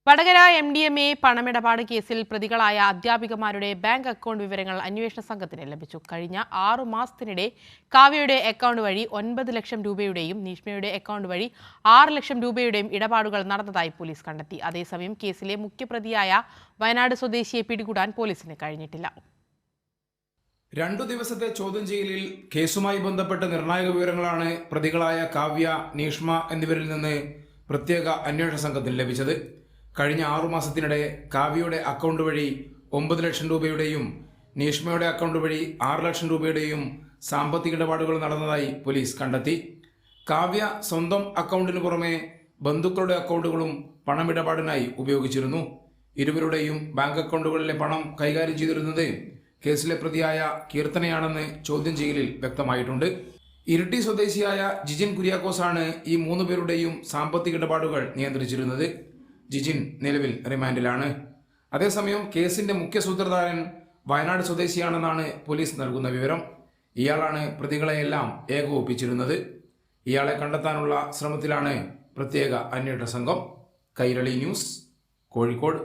Vadakara MDMA പണമിടപാട് കേസിൽ പ്രതികളായ അധ്യാപികമാരുടെ ബാങ്ക് അക്കൗണ്ട് വിവരങ്ങൾ അന്വേഷണ സംഘത്തിന് ലഭിച്ചു. കഴിഞ്ഞ 6 മാസത്തിനിടെ കാവ്യയുടെ അക്കൗണ്ട് വഴി 9 ലക്ഷം രൂപയുടെയും നീഷ്മയുടെ അക്കൗണ്ട് വഴി 6 ലക്ഷം രൂപയുടെയും ഇടപാടുകൾ നടന്നതായി പോലീസ് കണ്ടെത്തി. അതേസമയം കേസിലെ മുഖ്യപ്രതിയായ വയനാട് സ്വദേശിയെ പിടികൂടാൻ പോലീസിന് കഴിഞ്ഞിട്ടില്ല. 2 ദിവസത്തെ ചോദ്യം ചെയ്യലിൽ കേസുമായി ബന്ധപ്പെട്ട നിർണായക വിവരങ്ങളാണ് പ്രതികളായ കാവ്യ, നീഷ്മ എന്നിവരിൽ നിന്ന് പ്രത്യേക അന്വേഷണ സംഘത്തിന് ലഭിച്ചത്. കഴിഞ്ഞ 6 മാസത്തിനിടെ കാവ്യയുടെ അക്കൗണ്ട് വഴി 9 ലക്ഷം രൂപയുടെയും നീഷ്മയുടെ അക്കൗണ്ട് വഴി 6 ലക്ഷം രൂപയുടെയും സാമ്പത്തിക ഇടപാടുകൾ നടന്നതായി പോലീസ് കണ്ടെത്തി. കാവ്യ സ്വന്തം അക്കൗണ്ടിന് പുറമെ ബന്ധുക്കളുടെ അക്കൗണ്ടുകളും പണമിടപാടിനായി ഉപയോഗിച്ചിരുന്നു. ഇരുവരുടെയും ബാങ്ക് അക്കൗണ്ടുകളിലെ പണം കൈകാര്യം ചെയ്തിരുന്നത് കേസിലെ പ്രതിയായ കീർത്തനയാണെന്ന് ചോദ്യം ചെയ്യലിൽ വ്യക്തമായിട്ടുണ്ട്. ഇരിട്ടി സ്വദേശിയായ ജിജിൻ കുര്യാക്കോസാണ് ഈ 3 പേരുടെയും സാമ്പത്തിക ഇടപാടുകൾ നിയന്ത്രിച്ചിരുന്നത്. ജിജിൻ നിലവിൽ റിമാൻഡിലാണ്. അതേസമയം കേസിന്റെ മുഖ്യ സൂത്രധാരൻ വയനാട് സ്വദേശിയാണെന്നാണ് പോലീസ് നൽകുന്ന വിവരം. ഇയാളാണ് പ്രതികളെയെല്ലാം ഏകോപിപ്പിച്ചിരുന്നത്. ഇയാളെ കണ്ടെത്താനുള്ള ശ്രമത്തിലാണ് പ്രത്യേക അന്വേഷണ സംഘം. കൈരളി ന്യൂസ്, കോഴിക്കോട്.